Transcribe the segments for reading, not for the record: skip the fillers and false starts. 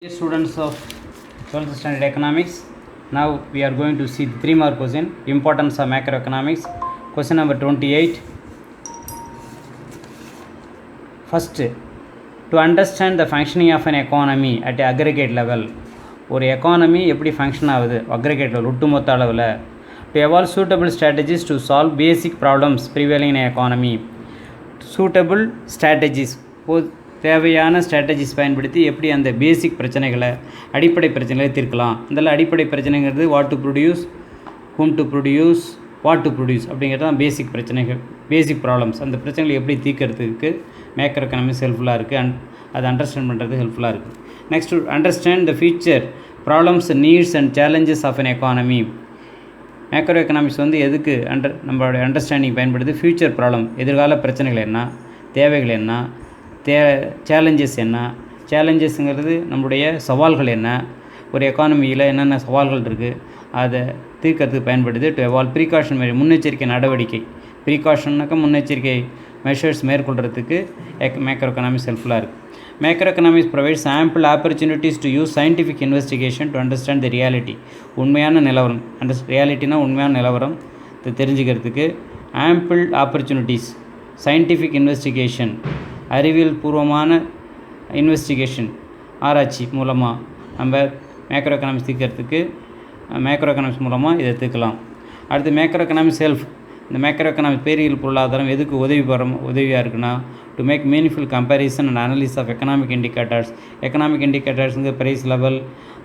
Dear students of 12th standard economics, now we are going to see the 3-mark question, importance of macroeconomics. Question number 28. First, to understand the functioning of an economy at aggregate level, ஒரு economy எப்படி function ஆகுது aggregate level ஒட்டுமொத்த அளவில், to evolve suitable strategies to solve basic problems prevailing in economy. Suitable strategies, தேவையான strategies பயன்படுத்தி எப்படி அந்த பேசிக் பிரச்சனைகளை, அடிப்படை பிரச்சனைகளை தீர்க்கலாம். இதில் அடிப்படை பிரச்சனைங்கிறது what to produce, whom to produce, what to produce அப்படிங்கிறது தான் பேசிக் பிரச்சனைகள், பேசிக் ப்ராப்ளம்ஸ். அந்த பிரச்சனைகளை எப்படி தீர்க்கிறதுக்கு மேக்ரோ எக்கனாமிக்ஸ் ஹெல்ப்ஃபுல்லாக இருக்குது. அதை அண்டர்ஸ்டாண்ட் பண்ணுறது ஹெல்ப்ஃபுல்லாக இருக்குது. Next, to understand the future problems, needs and challenges of an economy. Macro economics எதுக்கு நம்மளோட அண்டர்ஸ்டாண்டிங் பயன்படுது? ஃபியூச்சர் ப்ராப்ளம், எதிர்கால பிரச்சனைகள் என்ன, தேவைகள் என்ன, சேலஞ்சஸ் என்ன. சேலஞ்சஸ்ங்கிறது நம்முடைய சவால்கள் என்ன, ஒரு எக்கானமியில் என்னென்ன சவால்கள் இருக்குது அதை தீர்க்கறதுக்கு பயன்படுது. டு எவால்வ் ப்ரீகாஷன், முன்னெச்சரிக்கை நடவடிக்கை, ப்ரீகாஷன்னாக்கா முன்னெச்சரிக்கை மெஷர்ஸ் மேற்கொள்கிறதுக்கு மேக்ரோ எக்கனாமிக்ஸ் ஹெல்ப்ஃபுல்லாக இருக்குது. Macro economics provides ample opportunities to use scientific investigation to understand the reality. உண்மையான நிலவரம், ரியாலிட்டினா உண்மையான நிலவரம் தெரிஞ்சுக்கிறதுக்கு ஆம்பிள் ஆப்பர்ச்சுனிட்டிஸ். சயின்டிஃபிக் இன்வெஸ்டிகேஷன், அறிவியல் பூர்வமான இன்வெஸ்டிகேஷன், ஆராய்ச்சி மூலமாக நம்ம மேக்ரோ எக்கனாமிக்ஸ் தீர்க்கிறதுக்கு மேக்ரோ எக்கனாமிக்ஸ் மூலமாக இதை தீர்க்கலாம். அடுத்து மேக்ரோ எக்கனாமிக்ஸ் செல்ஃப். இந்த மேக்ரோ எக்கனாமிக்ஸ் பேரியல் பொருளாதாரம் எதுக்கு உதவியாக இருக்குன்னா, to make meaningful comparison and analysis of economic indicators. எக்கனாமிக் இண்டிகேட்டர்ஸுங்க ப்ரைஸ் லெவல்,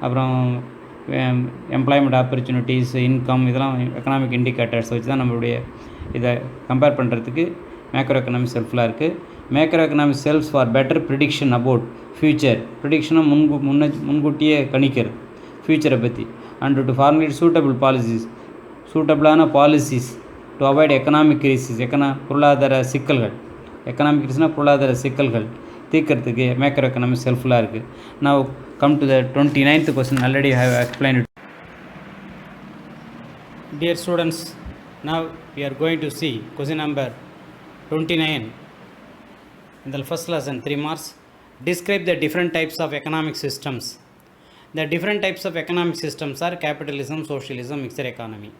அப்புறம் எம்ப்ளாய்மெண்ட் ஆப்பர்ச்சுனிட்டிஸ், இன்கம், இதெல்லாம் எக்கனாமிக் இண்டிகேட்டர்ஸ் வச்சு தான் நம்மளுடைய இதை கம்பேர் பண்ணுறதுக்கு மேக்ரோ எக்கனாமிக்ஸ் ஹெல்ப்ஃபுல்லாக இருக்குது. Macro economics helps for better prediction about future. ப்ரிடிக்ஷனாக முன்கூட்டியே கணிக்கிறது ஃபியூச்சரை பற்றி. And to formulate suitable policies, சூட்டபிளான policies to avoid economic crisis, பொருளாதார சிக்கல்கள். எக்கனாமிக் கிரைசிஸ்னால் பொருளாதார சிக்கல்கள் தீர்க்கிறதுக்கு மேக்ரோ எக்கனாமிக்ஸ் ஹெல்ப்ஃபுல்லாக இருக்குது. Now come to the 29th question. Already I have explained it. Dear students, now we are going to see question number 29. In the first lesson, 3 marks. Describe the different types of economic systems. The different types of economic systems are capitalism, socialism, mixed economy.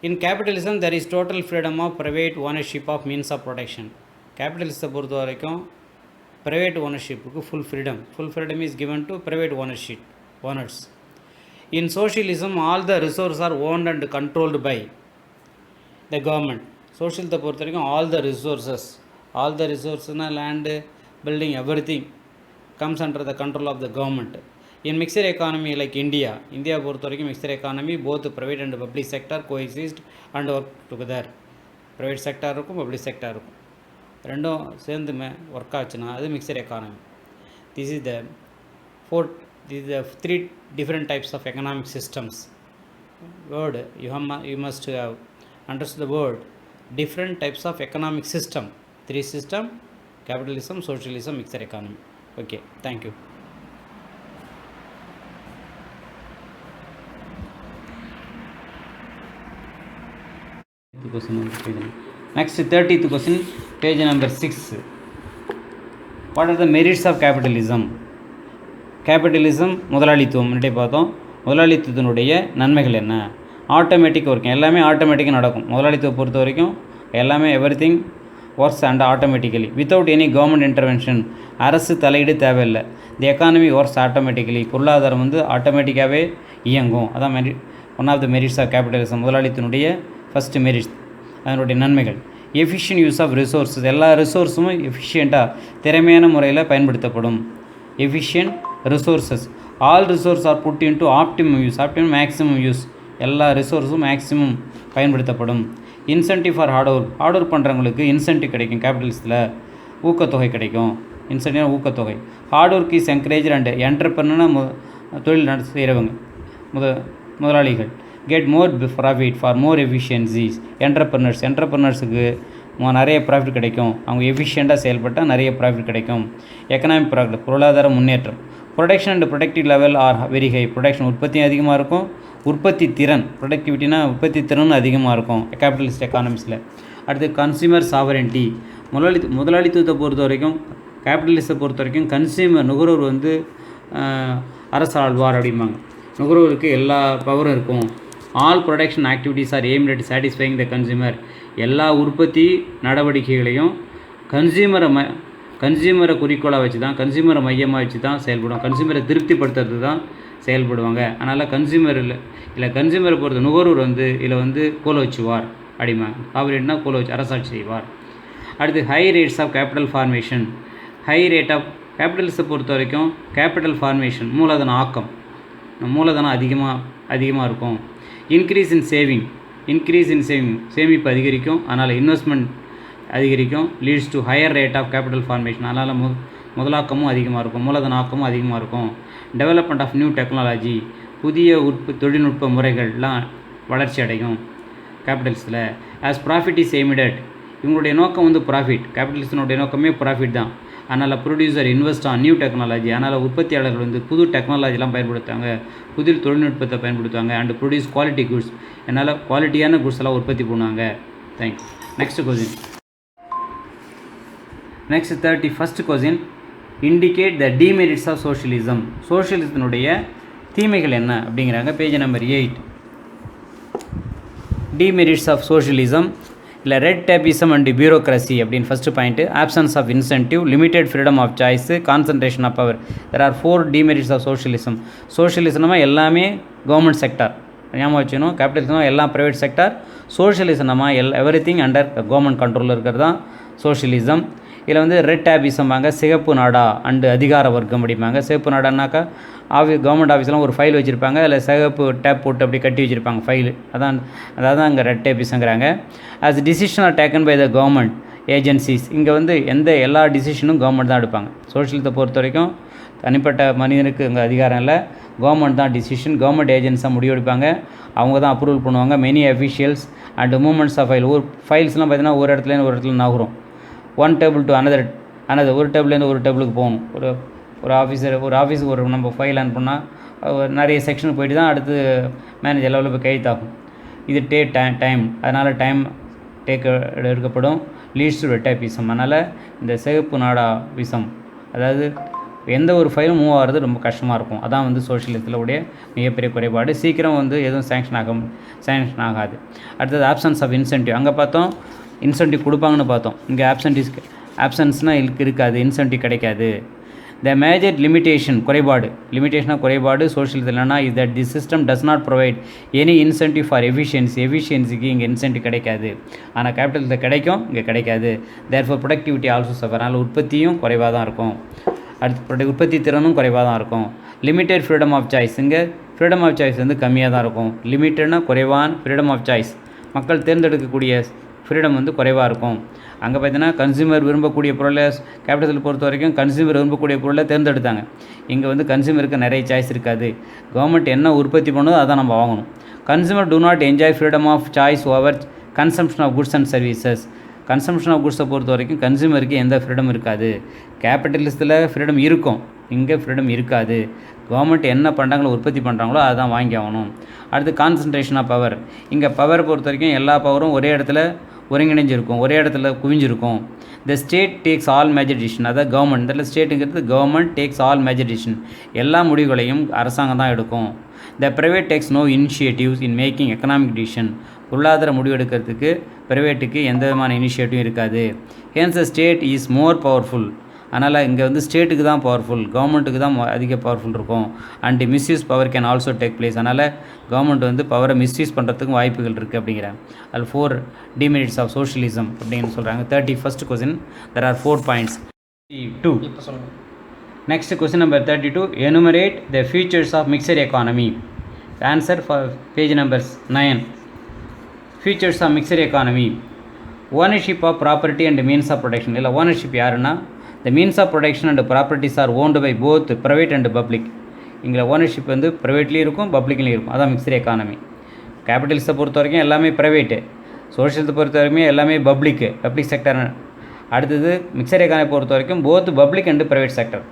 In capitalism, there is total freedom of private ownership of means of production. Capitalism பொறுத்த வரைக்கும் private ownershipக்கு full freedom is given to private owners. In socialism, all the resources are owned and controlled by the government. Socialism பொறுத்த வரைக்கும் all the resources, land, building, everything comes under the control of the government. In mixed economy like India பொறுத்த வரைக்கும் mixed economy, both private and public sector coexist and work together. Private sector இருக்கும், public sector இருக்கும், ரெண்டும் சேர்ந்து work ஆச்சுன்னா அது mixture economy. This is the 3 different types of economic systems. Word, you must have understood the word different types of economic system. 3 system: capitalism, socialism, mixed economy. Okay, thank you. Next, 30th question, page number 6. What are the merits of capitalism? Capitalism முதலாளித்துவம் பார்த்தோம். முதலாளித்துவத்தினுடைய நன்மைகள் என்ன? Automatic working, எல்லாமே ஆட்டோமேட்டிக்காக நடக்கும். முதலாளித்துவம் பொறுத்த வரைக்கும் எல்லாமே everything works and automatically without any government intervention. அரசு தலையீடு தேவையில்லை. The economy works automatically. பொருளாதாரம் ஆட்டோமேட்டிக்காகவே இயங்கும். அதான் one of the merits of capitalism. முதலாளித்தினுடைய ஃபஸ்ட்டு மெரிட்ஸ், அதனுடைய நன்மைகள். எஃபிஷியன்ட் யூஸ் ஆஃப் ரிசோர்ஸஸ், எல்லா ரிசோர்ஸும் எஃபிஷியண்ட்டாக திறமையான முறையில் பயன்படுத்தப்படும். Efficient resources, all resource are put in to optimum use, maximum use, எல்லா ரிசோர்ஸும் மேக்ஸிமம் பயன்படுத்தப்படும். இன்சென்டிவ் ஃபார் ஹார்ட் ஒர்க் பண்ணுறவங்களுக்கு இன்சென்டிவ் கிடைக்கும். கேபிட்டலிஸ்ட்டில் ஊக்கத்தொகை கிடைக்கும். இன்சென்டிவ் ஊக்கத்தொகை. Hard work is encourage and என்டர்பிரனர்னா தொழில் செய்கிறவங்க முதலாளிகள் get more profit for more efficiencies. என்டர்பிரனர்ஸுக்கு நிறைய ப்ராஃபிட் கிடைக்கும். அவங்க எஃபிஷியண்ட்டாக செயல்பட்டால் நிறைய ப்ராஃபிட் கிடைக்கும். எக்கனாமிக் ப்ராக்ரஸ், பொருளாதார முன்னேற்றம். Production and productive level are very high. Production, உற்பத்தி அதிகமாக இருக்கும். உற்பத்தி திறன், ப்ரொடக்டிவிட்டினா உற்பத்தி திறன் அதிகமாக இருக்கும் கேபிட்டலிஸ்ட் எக்கானமிஸில். அடுத்து கன்சியூமர் சாவரன்ட்டி. முதலாளித்துவத்தை பொறுத்த வரைக்கும் கேபிட்டலிஸ்ட்டை பொறுத்த வரைக்கும் கன்சியூமர் நுகர்வோர் வந்து அரசாழ்வார் அப்படிம்பாங்க. நுகர்வோருக்கு எல்லா பவரும் இருக்கும். All production activities are aimed at satisfying the consumer. எல்லா உற்பத்தி நடவடிக்கைகளையும் கன்சியூமரை குறிக்கோளாக வச்சு தான், கன்சியூமரை மையமாக வச்சு தான் செயல்படும். கன்சியூமரை திருப்திப்படுத்துறது தான் செயல்படுவாங்க. அதனால் கன்சியூமரை பொறுத்த நுகர்வோர் வந்து இதில் வந்து கோல வச்சுவார் அப்படிம்பாங்க. காவிரிட்னா கோல வச்சு அரசாட்சி செய்வார். அடுத்து high rates of capital formation. High rate of கேபிட்டல்ஸை பொறுத்த வரைக்கும் கேபிட்டல் ஃபார்மேஷன் மூலதன ஆக்கம், மூலதனம் அதிகமாக இருக்கும். இன்க்ரீஸ் இன் சேவிங் சேமிப்பு அதிகரிக்கும். அதனால் இன்வெஸ்ட்மெண்ட் அதிகரிக்கும். Leads to higher rate of capital formation. அதனால் முதலாக்கமும் அதிகமாக இருக்கும், மூலதன ஆக்கமும் அதிகமாக இருக்கும். டெவலப்மெண்ட் ஆஃப் நியூ டெக்னாலஜி, புதிய தொழில்நுட்ப முறைகள்லாம் வளர்ச்சி அடையும் கேபிட்டல்ஸில். ஆஸ் ப்ராஃபிட் இஸ் எய்ம்ட், இவங்களுடைய நோக்கம் வந்து ப்ராஃபிட். கேபிட்டலிஸ்டினுடைய நோக்கமே ப்ராஃபிட் தான். அதனால் producer invest on new technology. அதனால் உற்பத்தியாளர்கள் வந்து புது டெக்னாலஜிலாம் பயன்படுத்துவாங்க, புதிய தொழில்நுட்பத்தை பயன்படுத்துவாங்க. And produce quality goods. அதனால் குவாலிட்டியான குட்ஸ் எல்லாம் உற்பத்தி பண்ணுவாங்க. Thank you. Next question. Next 31st question. Indicate the demerits of socialism. சோஷியலிசத்தினுடைய தீமைகள் என்ன அப்படிங்கிறாங்க. Page number 8. Demerits of socialism இல்லை ரெட் டேபிசம் அண்ட் பியூரோக்ரஸி அப்படின்னு first point. Absence of incentive, limited freedom of choice, concentration of power. There are 4 demerits of socialism. சோஷியலிசம்னா எல்லாமே government sector, ஞாபகம் வச்சுக்கணும். கேபிட்டலிசம்னா எல்லாம் ப்ரைவேட் செக்டார். சோஷியலிசம்னா எவ்ரிதிங் அண்டர் கவர்மெண்ட் கண்ட்ரோலில் இருக்கிறது தான் சோஷியலிசம். இதில் வந்து ரெட் டேபிசம்பாங்க, சிகப்பு நாடா அண்டு அதிகார வர்க்கம் அப்படிம்பாங்க. சிகப்பு நாடானாக்கா கவர்மெண்ட் ஆஃபீஸ்லாம் ஒரு ஃபைல் வச்சுருப்பாங்க, அதில் சிகப்பு டேப் போட்டு அப்படி கட்டி வச்சுருப்பாங்க ஃபைல். அதான் அங்கே ரெட் டேபிசங்கிறாங்க. As decision are taken by the government agencies. இங்கே வந்து எல்லா டிசிஷனும் கவர்மெண்ட் தான் எடுப்பாங்க. சோஷியலிசத்தை பொறுத்த வரைக்கும் தனிப்பட்ட மனிதனுக்கு இங்கே அதிகாரம் இல்லை, கவர்மெண்ட் தான் டிசிஷன். கவர்மெண்ட் ஏஜென்ட்ஸாக முடிவெடுப்பாங்க, அவங்க தான் அப்ரூவல் பண்ணுவாங்க. Many officials and moments of file. ஃபைல்ஸ்லாம் பார்த்தீங்கன்னா ஒரு இடத்துல நகரும். ஒன் டேபிள் டு அனதர் ஒரு டேபிள்லேருந்து ஒரு டேபிளுக்கு போகணும். ஒரு ஆஃபீஸுக்கு ஒரு நம்ம ஃபைல் அனுப்புனா நிறைய செக்ஷனுக்கு போயிட்டு தான் அடுத்து மேனேஜர் லெவலில் போய் கைத்தாகும். இது டைம், அதனால் டைம் எடுக்கப்படும். Leads to red tapism. அதனால் இந்த சிகப்பு நாடா விசம், அதாவது எந்த ஒரு ஃபைலும் மூவ் ஆகிறது ரொம்ப கஷ்டமாக இருக்கும். அதான் வந்து சோஷியலிசத்தில் உடைய மிகப்பெரிய குறைபாடு. சீக்கிரம் வந்து எதுவும் சேங்ஷன் ஆகாது. அடுத்தது ஆப்சன்ஸ் ஆஃப் இன்சென்டிவ். அங்கே பார்த்தோம் இன்சென்டிவ் கொடுப்பாங்கன்னு பார்த்தோம். இங்கே ஆப்சன்ஸ்னால் இருக்காது, இன்சென்டிவ் கிடைக்காது. த மேஜர் குறைபாடு சோஷியலிசத்தில் என்னென்னா is that the system does not provide any incentive for எஃபிஷியன்சிக்கு இங்கே இன்சென்டிவ் கிடைக்காது. ஆனால் கேபிட்டலில் கிடைக்கும், இங்கே கிடைக்காது. Therefore productivity also suffer. அதனால் உற்பத்தியும் குறைவாக தான் இருக்கும். அடுத்து உற்பத்தி திறனும் குறைவாக தான் இருக்கும். Limited freedom of choice. இங்கே ஃப்ரீடம் ஆஃப் சாய்ஸ் வந்து கம்மியாக தான் இருக்கும். லிமிட்டட்னா குறைவான ஃப்ரீடம் ஆஃப் சாய்ஸ், மக்கள் தேர்ந்தெடுக்கக்கூடிய ஃப்ரீடம் வந்து குறைவாக இருக்கும். அங்கே பார்த்தீங்கன்னா கன்சியூமர் விரும்பக்கூடிய பொருளை கேபிட்டலில் பொறுத்த வரைக்கும் கன்சியூமர் விரும்பக்கூடிய பொருளை தேர்ந்தெடுத்தாங்க. இங்கே வந்து கன்சியூமருக்கு நிறைய சாய்ஸ் இருக்காது. கவர்மெண்ட் என்ன உற்பத்தி பண்ணுதோ அதான் நம்ம வாங்கணும். Consumer do not enjoy freedom of choice over consumption of goods and services. Consumption of குட்ஸை பொறுத்த வரைக்கும் கன்சியூமருக்கு எந்த ஃப்ரீடம் இருக்காது. கேபிட்டலிஸ்ட்டில் ஃப்ரீடம் இருக்கும், இங்கே ஃப்ரீடம் இருக்காது. கவர்மெண்ட் என்ன பண்ணுறாங்களோ உற்பத்தி பண்ணுறாங்களோ அதுதான் வாங்கி ஆகணும். அடுத்து கான்சன்ட்ரேஷன் ஆஃப் பவர். இங்கே பவர் பொறுத்த வரைக்கும் எல்லா பவரும் ஒரே இடத்துல ஒருங்கிணைஞ்சிருக்கும், ஒரே இடத்துல குவிஞ்சிருக்கும். The state takes all major decision. அதாவது கவர்மெண்ட், இதில் ஸ்டேட்டுங்கிறது government takes all major decision. எல்லா முடிவுகளையும் அரசாங்கம் தான் எடுக்கும். The private takes no initiatives in making economic decision. பொருளாதார முடிவு எடுக்கிறதுக்கு ப்ரைவேட்டுக்கு எந்த விதமான இனிஷியேட்டிவும் இருக்காது. Hence the state is more powerful. அதனால் இங்கே வந்து ஸ்டேட்டுக்கு தான் பவர்ஃபுல், கவர்மெண்ட்டுக்கு தான் அதிக பவர்ஃபுல் இருக்கும். And misuse power can also take place. அதனால் கவர்மெண்ட் வந்து பவரை மிஸ்யூஸ் பண்ணுறதுக்கும் வாய்ப்புகள் இருக்குது அப்படிங்கிறாங்க. அதில் 4 டிமெரிட்ஸ் ஆஃப் சோஷியலிசம் அப்படின்னு சொல்கிறாங்க. 31st question, there are 4 points. 2 next question number 32. Enumerate the features of mixture economy. Answer for page number 9. Features of mixture economy. Ownership of property and means of production. இல்லை ownership யாருன்னா the means of production and properties are owned by both private and public. இங்கே ownership வந்து ப்ரைவேட்லேயும் இருக்கும், பப்ளிக்லேயும் இருக்கும். அதான் mixture economy. கேபிட்டலிஸ்ட்டை பொறுத்த வரைக்கும் எல்லாமே ப்ரைவேட்டு, சோஷியலிசத்தை பொறுத்த வரைக்கும் எல்லாமே பப்ளிக் செக்டர். அடுத்தது மிக்சர் எக்கானமி பொறுத்த வரைக்கும் both public and private sector.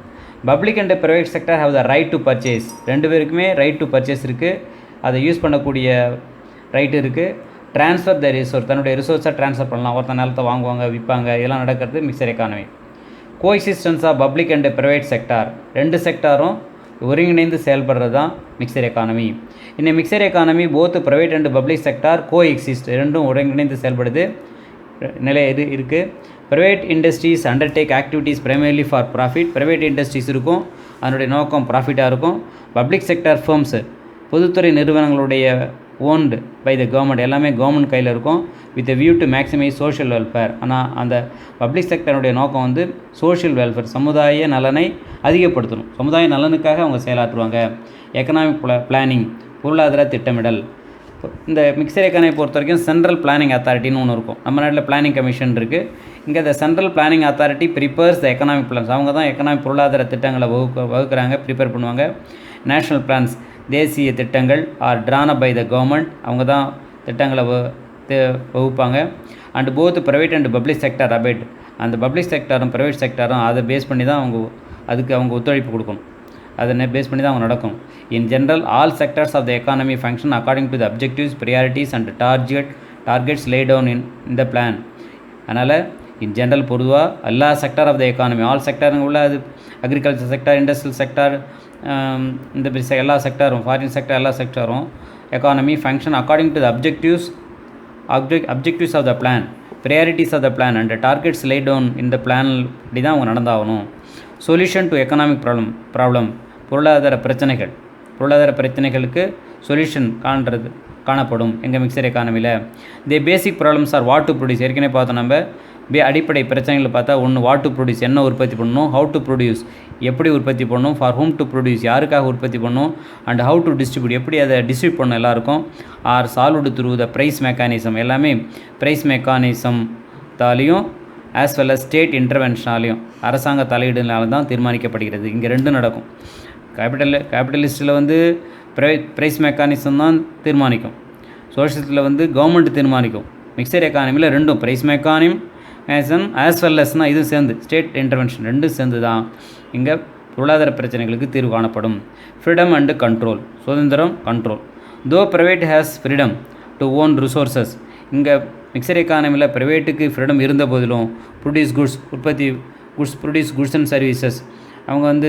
Public and private sector have the right to purchase. ரெண்டு பேருக்குமே ரைட் டு பர்ச்சேஸ் இருக்குது, அதை யூஸ் பண்ணக்கூடிய ரைட்டு இருக்குது. ட்ரான்ஸ்ஃபர் த ரிசோர்ஸ், தன்னுடைய ரிசோர்ஸாக ட்ரான்ஸ்ஃபர் பண்ணலாம். ஒருத்தர் நிலத்தை வாங்குவாங்க, விற்பாங்க, இதெல்லாம் நடக்கிறது mixer economy. Coexistence of public and private sector, ரெண்டு செக்டாரும் ஒருங்கிணைந்து செயல்படுறது தான் மிக்சர் எக்கானமி. இந்த mixer economy both private and public sector coexist, ரெண்டும் ஒருங்கிணைந்து செயல்படுது நிலை இருக்குது. Private industries undertake activities primarily for profit, private industries இருக்கும், அதனுடைய நோக்கம் ப்ராஃபிட்டாக இருக்கும். பப்ளிக் செக்டார் ஃபர்ம்ஸு, பொதுத்துறை நிறுவனங்களுடைய ஓன்டு பை த கவர்மெண்ட், எல்லாமே கவர்மெண்ட் கையில் இருக்கும், with view to maximise social welfare. ஆனால் அந்த பப்ளிக் செக்டருடைய நோக்கம் வந்து சோஷியல் வெல்ஃபேர், சமுதாய நலனை அதிகப்படுத்தணும், சமுதாய நலனுக்காக அவங்க செயலாற்றுவாங்க. எக்கனாமிக் பிளானிங், பொருளாதார திட்டமிடல். இந்த மிக்சர் எக்கானமி பொறுத்த வரைக்கும் சென்ட்ரல் பிளானிங் அத்தாரிட்டின்னு ஒன்று இருக்கும். நம்ம நாட்டில் பிளானிங் கமிஷன் இருக்குது. இங்கே இந்த central planning authority prepares the economic plans. அவங்க தான் எக்கனாமிக் பொருளாதார திட்டங்களை வகுக்கிறாங்க, ப்ரிப்பேர் பண்ணுவாங்க. நேஷ்னல் பிளான்ஸ், தேசிய திட்டங்கள் are drawn up by the government, அவங்க தான் திட்டங்களை வகுப்பாங்க. And both private and public sector abide, அந்த பப்ளிக் செக்டாரும் ப்ரைவேட் செக்டாரும் அதை பேஸ் பண்ணி தான் அதுக்கு அவங்க ஒத்துழைப்பு கொடுக்கணும், அதை பேஸ் பண்ணி தான் அவங்க நடக்கும். In general all sectors of the economy function according to the objectives, priorities and targets lay down in the plan. அதனால் இன் ஜென்ரல் பொதுவாக எல்லா sector of the economy, all செக்டாருங்க உள்ள, அது அக்ரிகல்ச்சர் செக்டார், இண்டஸ்ட்ரியல் செக்டார், இந்த எல்லா செக்டாரும், foreign sector, எல்லா செக்டாரும் economy function according to the objectives of the plan, priorities of the plan and targets lay down இந்த பிளான் இப்படி தான் அவங்க நடந்தாகணும். சொல்யூஷன் டு எக்கனாமிக் ப்ராப்ளம், பொருளாதார பிரச்சனைகளுக்கு சொல்யூஷன் காணப்படும் எங்கள் மிக்சர் எக்கானமியில். The basic problems are what to produce, ஏற்கனவே பார்த்தோம் நம்ம. அடிப்படை பிரச்சனைகள் பார்த்தா, ஒன்று வாட் டு ப்ரொடியூஸ், என்ன உற்பத்தி பண்ணணும், ஹவு டு ப்ரொடியூஸ், எப்படி உற்பத்தி பண்ணணும், ஃபார் ஹூம் டு ப்ரொடியூஸ், யாருக்காக உற்பத்தி பண்ணணும், அண்ட் ஹவு டு டிஸ்ட்ரிபியூட், எப்படி அதை டிஸ்ட்ரிபியூட் பண்ணணும் எல்லாருக்கும். Are solved through the price mechanism, எல்லாமே ப்ரைஸ் மெக்கானிசம் தாலையும் ஆஸ் வெல் அஸ் ஸ்டேட் இன்டர்வென்ஷனாலையும், அரசாங்க தலையீடுனால தான் தீர்மானிக்கப்படுகிறது. இங்கே ரெண்டும் நடக்கும். கேபிட்டலிஸ்ட்டில் வந்து ப்ரைஸ் மெக்கானிசம் தான் தீர்மானிக்கும், சோஷியலிஸ்ட்டில் வந்து கவர்மெண்ட் தீர்மானிக்கும். மிக்சர் எக்கானமியில் ரெண்டும் ப்ரைஸ் மெக்கானிசம் ஆஸ் வெல் அஸ்னால் இதுவும் சேர்ந்து ஸ்டேட் இன்டர்வென்ஷன் ரெண்டும் சேர்ந்து தான் இங்கே பொருளாதார பிரச்சனைகளுக்கு தீர்வு காணப்படும். ஃப்ரீடம் அண்டு கண்ட்ரோல், சுதந்திரம், கண்ட்ரோல். தோ private has freedom to own resources, இங்கே மிக்சர் எக்கானமியில் ப்ரைவேட்டுக்கு ஃப்ரீடம் இருந்த போதிலும் ப்ரொடியூஸ் குட்ஸ் அண்ட் சர்வீசஸ், அவங்க வந்து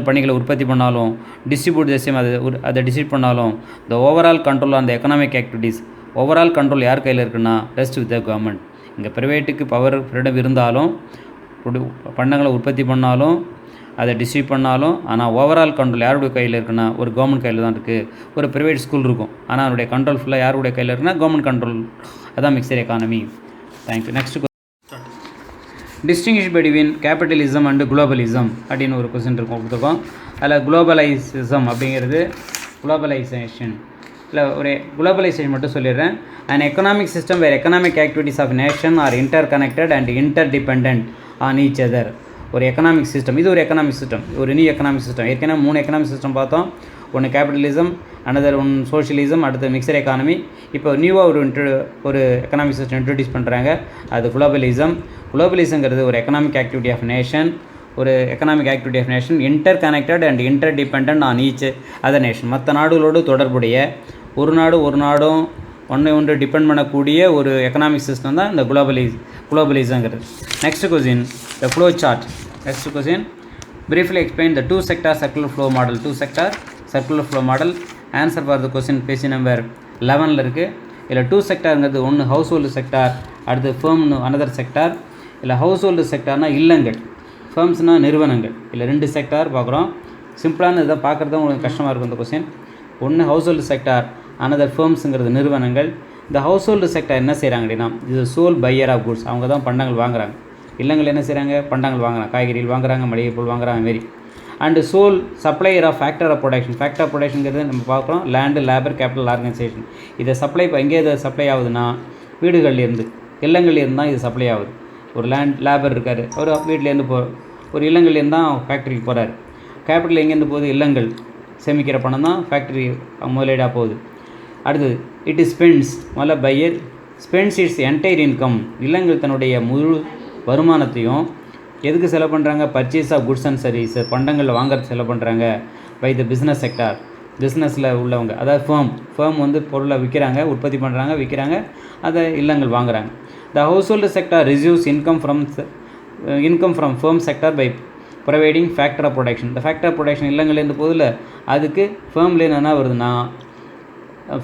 பணிகளை உற்பத்தி பண்ணாலும், டிஸ்ட்ரிபியூட் த சேம், அதை டிஸ்ட்ரிபியூட் பண்ணாலும், the overall control on the economic activities, overall control யார் கையில் இருக்குன்னா ரெஸ்ட் வித் த கவர்மெண்ட். இங்கே ப்ரைவேட்டுக்கு ஃப்ரீடம் இருந்தாலும், பண்டங்களை உற்பத்தி பண்ணாலும், அதை டிஸ்ட்ரிபியூட் பண்ணாலும், ஆனால் ஓவரால் கண்ட்ரோல் யாருடைய கையில் இருக்குன்னா ஒரு கவர்மெண்ட் கையில் தான் இருக்குது. ஒரு ப்ரைவேட் ஸ்கூல் இருக்கும், ஆனால் அதனுடைய கண்ட்ரோல் ஃபுல்லாக யாருடைய கையில் இருக்குன்னா கவர்மெண்ட் கண்ட்ரோல். அதான் mixture economy. Thank you. Next distinguish between capitalism and globalism அப்படின்னு ஒரு கொஸ்டின் கொடுத்துருக்கோம். அதில் குளோபலைசம் அப்படிங்கிறது குளோபலைசேஷன் இல்லை, ஒரு குளோபலைசேஷன் மட்டும் சொல்லிடுறேன். And economic system where economic activities of nation are interconnected and interdepend on each other. ஒரு எக்கனாமிக் சிஸ்டம், இது ஒரு எக்கனாமிக் சிஸ்டம், ஒரு நியூ எக்கனாமிக் சிஸ்டம். ஏற்கனவே 3 எக்கனாமிக் சிஸ்டம் பார்த்தோம். ஒன்று கேபிட்டலிசம், அனதர் ஒன் சோஷியலிசம், அடுத்து மிக்சர் எக்கானமி. இப்போ நியூவாக ஒரு எக்கனாமிக் சிஸ்டம் இன்ட்ரடியூஸ் பண்ணுறாங்க, அது குளோபலிசம். குளோபலிசங்கிறது ஒரு economic activity of nation, interconnected and interdepend on each other nation. மற்ற நாடுகளோடு தொடர்புடைய, ஒரு நாடும் ஒன்று டிபெண்ட் பண்ணக்கூடிய ஒரு எக்கனாமிக் சிஸ்டம் தான் இந்த குளோபலிசங்கிறது. Next question, the flow chart. Next question, briefly explain the two sector circular flow model. Answer for the question page number 11 இருக்குது. இதில் 2 செக்டாருங்கிறது ஒன்று ஹவுஸ் ஹோல்டு செக்டார், அடுத்து ஃபேர்ம்னு அனதர் செக்டார். இல்லை ஹவுஸ் ஹோல்டு செக்டார்னால் இல்லங்கள், ஃபேர்ம்ஸ்னால் நிறுவனங்கள். இல்லை 2 செக்டார் பார்க்குறோம். சிம்பிளான இதை பார்க்குறது தான் உங்களுக்கு கஷ்டமாக இருக்கும் இந்த கொஸ்டின். ஒன்று ஹவுஸ் ஹோல்டு செக்டார், அனதர் ஃபேர்ம்ஸுங்கிறது நிறுவனங்கள். இந்த ஹவுஸ் ஹோல்டு செக்டார் என்ன செய்கிறாங்க அப்படின்னா, இது சோல் பையர் ஆஃப் குட்ஸ், அவங்க தான் பண்டங்கள் வாங்குறாங்க. இல்லங்கள் என்ன செய்கிறாங்க, பண்டங்கள் வாங்குறாங்க, காய்கறிகள் வாங்குறாங்க, மளிகை பொருள் வாங்குறாங்க மாரி. And sole supplier of factor of ப்ரொடக்ஷனுங்கிறது நம்ம பார்க்குறோம், லேண்டு, லேபர், கேபிட்டல், ஆர்கனைசேஷன். இதை எங்கே இதை சப்ளை ஆகுதுன்னா வீடுகள்லேருந்து, இல்லங்கள்லேருந்து தான் இது சப்ளை ஆகுது. ஒரு லேபர் இருக்கார், அவர் வீட்டிலேருந்து ஒரு இல்லங்கள்லேருந்து தான் ஃபேக்ட்ரிக்கு போகிறார். கேபிட்டல் எங்கேருந்து போகுது, இல்லங்கள் சேமிக்கிற பணம் தான் ஃபேக்ட்ரி முதலீடாக போகுது. அடுத்தது இட் இஸ் ஸ்பெண்ட்ஸ், முதல்ல buyer spends its entire income, இல்லங்கள் தன்னுடைய முழு வருமானத்தையும் எதுக்கு செலவு பண்ணுறாங்க, purchase of goods and service, பண்டங்களில் வாங்குறது செலவு பண்ணுறாங்க. பை த பிஸ்னஸ் செக்டார், பிஸ்னஸில் உள்ளவங்க, அதாவது ஃபேம் வந்து பொருளை விற்கிறாங்க, உற்பத்தி பண்ணுறாங்க, விற்கிறாங்க, அதை இல்லங்கள் வாங்குறாங்க. The household sector receives income from income from firm sector by providing factor of production. இந்த ஃபேக்டர் ஆஃப் ப்ரொடக்ஷன் இல்லங்கள்லேருந்து போதில் அதுக்கு ஃபேர்ம்லேருந்து என்ன வருதுன்னா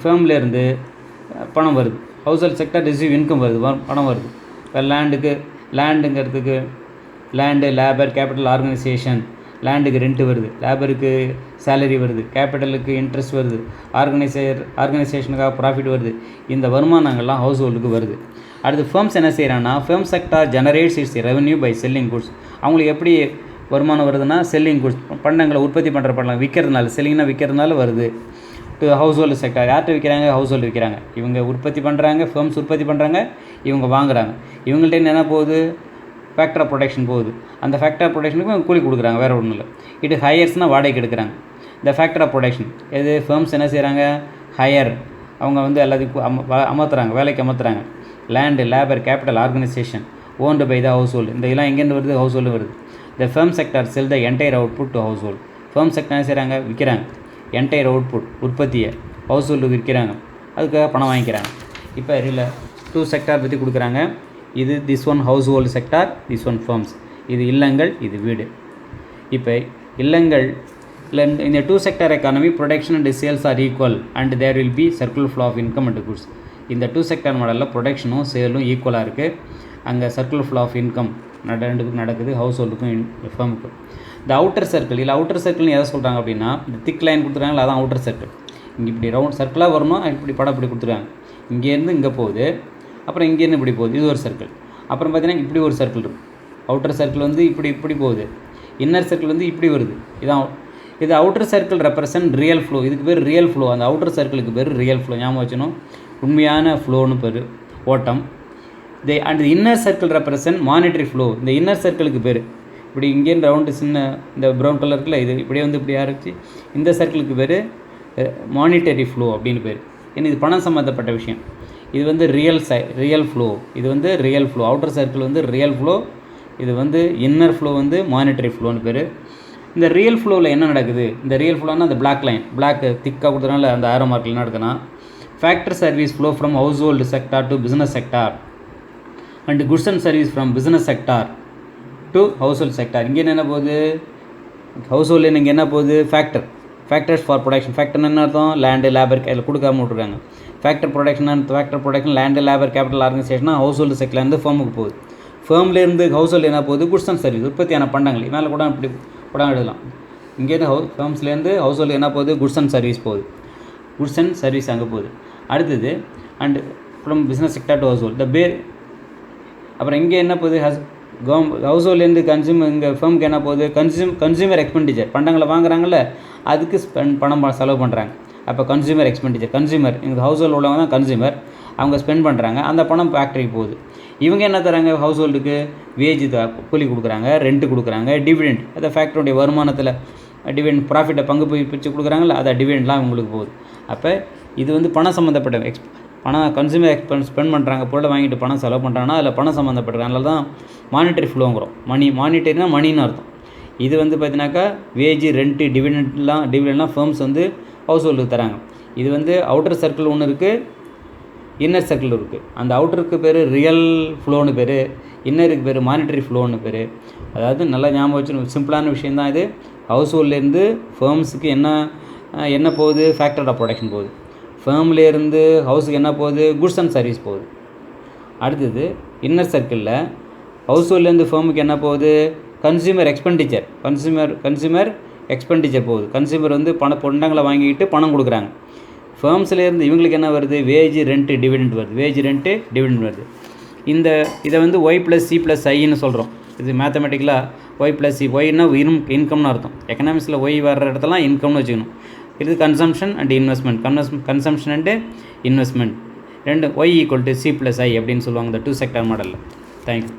ஃபேர்ம்லேருந்து பணம் வருது. Household sector receive income வருது, பணம் வருது. இப்போ லேண்டுங்கிறதுக்கு லேண்டு, லேபர், கேபிட்டல், ஆர்கனைசேஷன். லேண்டுக்கு ரெண்ட்டு வருது, லேபருக்கு சேலரி வருது, கேபிட்டலுக்கு இன்ட்ரெஸ்ட் வருது, ஆர்கனைசேஷனுக்காக ப்ராஃபிட் வருது. இந்த வருமானங்கள்லாம் ஹவுஸ் ஹோல்டுக்கு வருது. அடுத்து ஃபேர்ம்ஸ் என்ன செய்கிறாங்கன்னா firm sector generates its revenue by selling goods. அவங்களுக்கு எப்படி வருமானம் வருதுன்னா செல்லிங் குட்ஸ், பண்டங்களை உற்பத்தி பண்ணுற பண்டம் விற்கிறதுனால, செல்லிங்னா விற்கிறதுனால வருது. டு ஹவுஸ் ஹோல்டு செக்டார் யார்கிட்ட விற்கிறாங்க? ஹவுஸ் ஹோல்டு விற்கிறாங்க. இவங்க உற்பத்தி பண்ணுறாங்க, ஃபேர்ம்ஸ் உற்பத்தி பண்ணுறாங்க, இவங்க வாங்குறாங்க. இவங்கள்ட்ட என்ன போகுது? ஃபேக்டர் ஆஃப் ப்ரொடக்ஷன் போகுது. அந்த ஃபேக்டர் ஆஃப் ப்ரொடக்ஷனுக்கு கூலி கொடுக்குறாங்க, வேறு ஒன்றும் இல்லை. இது ஹையர்ஸ்னால் வாடகைக்கு எடுக்கிறாங்க. இந்த ஃபேக்டர் ஆஃப் ப்ரொடக்ஷன் எது? ஃபேர்ம்ஸ் என்ன செய்கிறாங்க? ஹையர், அவங்க வந்து எல்லாத்தையும் அமர்த்துறாங்க, வேலைக்கு அமர்த்துறாங்க. Land, labour, capital, organisation owned by the household. இந்த எல்லாம் எங்கேருந்து வருது? ஹவுஸ் ஹோல்டு வருது. The firm sector sell the entire output to household. Firm sector என்ன செய்கிறாங்க? விற்கிறாங்க. என்டையர் அவுட்புட், உற்பத்தியை ஹவுஸ் ஹோல்டு விற்கிறாங்க, அதுக்காக பணம் வாங்கிக்கிறாங்க. இப்போ இதில் 2 செக்டார் பற்றி கொடுக்குறாங்க. இது this one household sector, this one firms. இது இல்லங்கள், இது வீடு. இப்போ இல்லங்கள் இந்த 2 sector economy production and sales are equal and there will be circular flow of income and goods. இந்த 2 செக்டார் மாடலில் ப்ரொடக்ஷனும் சேலும் ஈக்குவலாக இருக்குது. அங்கே சர்க்குலர் ஃப்ளோ ஆஃப் இன்கம் ரெண்டுக்கும் நடக்குது, ஹவுஸ் ஹோல்டுக்கும் ஃபேர்முக்கும். இந்த அவுட்டர் சர்க்கிள், இல்லை அவுட்டர் சர்க்கிள்னு எதை சொல்கிறாங்க அப்படின்னா இந்த திக் லைன் கொடுத்துருக்காங்களா, அதான் அவுட்டர் சர்க்கிள். இங்கே இப்படி ரவுண்ட் சர்க்கிளாக வரணும், இப்படி படம் இப்படி கொடுத்துருக்காங்க. இங்கேருந்து இங்கே போகுது, அப்புறம் இங்கேருந்து இப்படி போகுது, இது ஒரு சர்க்கிள். அப்புறம் பார்த்தீங்கன்னா இப்படி ஒரு சர்க்கிள் இருக்குது. அவுட்டர் சர்க்கிள் வந்து இப்படி போகுது, இன்னர் சர்க்கிள் வந்து இப்படி வருது. இதான் இது outer circle represent real flow. இதுக்கு பேர் ரியல் ஃப்ளோ. அந்த அவுட்டர் சர்க்கிளுக்கு பேர் ரியல் ஃப்ளோ. ஞாபகம் வச்சணும், உண்மையான ஃப்ளோன்னு பேர், ஓட்டம். And inner circle represent monetary flow. இந்த இன்னர் சர்க்கிளுக்கு பேர் இப்படி இங்கேருந்து ரவுண்டு சின்ன இந்த ப்ரௌன் கலருக்குள்ள இது இப்படியே வந்து இப்படி ஆரம்பிச்சு இந்த சர்க்கிளுக்கு பேர் மானிட்டரி ஃப்ளோ அப்படின்னு பேர். ஏன்னா இது பணம் சம்மந்தப்பட்ட விஷயம். இது வந்து ரியல் ஃப்ளோ. இது வந்து ரியல் ஃப்ளோ. அவுட்டர் சர்க்கிள் வந்து ரியல் ஃப்ளோ, இது வந்து இன்னர் ஃப்ளோ வந்து மானிட்டரி ஃப்ளோன்னு பேர். இந்த ரியல் ஃப்ளோவில் என்ன நடக்குது? இந்த ரியல் ஃப்ளோன்னா அந்த பிளாக் லைன், பிளாக் திக்காக கொடுத்தனால அந்த ஆரோ மார்க்கில் என்ன நடக்குதுன்னா factor service flow from house hold sector to business sector and goods and service from business sector to household sector. இங்கே என்ன போகுது? ஹவுஸ் ஹோல்டு இங்கே என்ன போகுது? Factors for production. ஃபேக்டர் என்ன அர்த்தம்? லேண்டு, லேபர் கையில் கொடுக்காம விட்ருக்காங்க. Factor production land, labour, capital, ஆர்கனைசேஷனாக ஹவுஸ் ஹோல்டு செக்டர்லேருந்து ஃபேர்முக்கு போகுது. ஃபேர்ம்லேருந்து ஹவுஸ் ஹோல்டு என்ன போகுது? குட்ஸ் அண்ட் சர்வீஸ், உற்பத்தியான பண்டங்கள். இதனால் கூட இப்படி படம் எழுதலாம். இங்கேருந்து ஃபேர்ம்ஸ்லேருந்து ஹவுஸ் ஹோல்டு என்ன போகுது? குட்ஸ் அண்ட் சர்வீஸ் போகுது. குட்ஸ் அண்ட் சர்வீஸ் அங்கே போகுது. அடுத்தது and from business sector to house hold அப்புறம் இங்கே என்ன போகுது? ஹவுஸ் ஹோல்ட்லேருந்து இங்கே ஃபேர்முக்கு என்ன போகுது? Consumer expenditure. பண்டங்களை வாங்குறாங்கல்ல, அதுக்கு பணம் செலவு பண்ணுறாங்க. அப்போ கன்சியூமர் எக்ஸ்பெண்டிச்சர், கன்சியூமர் இங்கே ஹவுஸ் ஹோல்டு உள்ளவங்க தான் கன்சியூமர், அவங்க ஸ்பெண்ட் பண்ணுறாங்க. அந்த பணம் ஃபேக்ட்ரிக்கு போகுது. இவங்க என்ன தராங்க? ஹவுஸ் ஹோல்டுக்கு வேஜ் கூலி கொடுக்குறாங்க, ரெண்ட்டு கொடுக்குறாங்க, டிவிடெண்ட், அதை ஃபேக்ட்ரியோடைய வருமானத்தில் டிவிடெண்ட் ப்ராஃபிட்டை பங்கு பிரித்து கொடுக்குறாங்கல்ல, அதை டிவிடெண்ட்லாம் இவங்களுக்கு போகுது. அப்போ இது வந்து பணம் சம்மந்தப்பட்ட பணம் கன்சியூமர் ஸ்பெண்ட் பண்ணுறாங்க, பொருளை வாங்கிட்டு பணம் செலவு பண்ணுறாங்கன்னா அதில் பணம் சம்மந்தப்பட்டது. அதனால தான் மானிட்டரி ஃப்ளோங்கிறோம். மானிட்டரினா மணின்னு அர்த்தம். இது வந்து பார்த்தீங்கன்னாக்கா வேஜ், ரெண்ட்டு, டிவிடெண்ட்லாம் ஃபேர்ம்ஸ் வந்து ஹவுஸ் ஹோல்டுக்கு தராங்க. இது வந்து அவுட்டர் சர்க்கிள் ஒன்று இருக்குது, இன்னர் சர்க்கிள் இருக்குது. அந்த அவுட்டருக்கு பேர் ரியல் ஃப்ளோன்னு பேர், இன்னருக்கு பேர் மானிட்டரி ஃப்ளோன்னு பேர். அதாவது நல்லா ஞாபகம் வச்சு, சிம்பிளான விஷயந்தான் இது. ஹவுஸ் ஹோல்ட்லேருந்து ஃபேர்ம்ஸுக்கு என்ன போகுது? ஃபேக்டர் ஆஃப் ப்ரொடக்ஷன் போகுது. ஃபேர்ம்லேருந்து ஹவுஸுக்கு என்ன போகுது? குட்ஸ் அண்ட் சர்வீஸ் போகுது. அடுத்தது இன்னர் சர்க்கிளில் ஹவுஸ் ஹோல்ட்லேருந்து ஃபேர்முக்கு என்ன போகுது? கன்சியூமர் எக்ஸ்பெண்டிச்சர் போகுது. கன்சியூமர் வந்து பண்டங்களை வாங்கிக்கிட்டு பணம் கொடுக்குறாங்க. ஃபேர்ம்ஸ்லேருந்து இவங்களுக்கு என்ன வருது? வேஜ், ரெண்ட்டு, டிவிடெண்ட் வருது. இதை வந்து Y+C+Iன்னு சொல்கிறோம். இது மேத்தமெட்டிக்கலாக Y+C. ஒய்னா இன்கம்னு அர்த்தம். எக்கனாமிக்ஸில் ஒய் வர்ற இடத்துலாம் இன்கம்னு வச்சுக்கணும். இது consumption and investment. Consumption and investment ரெண்டு Y = C+I அப்படின்னு சொல்லுவாங்க இந்த 2 செக்டார் மாடலில். தேங்க்யூ.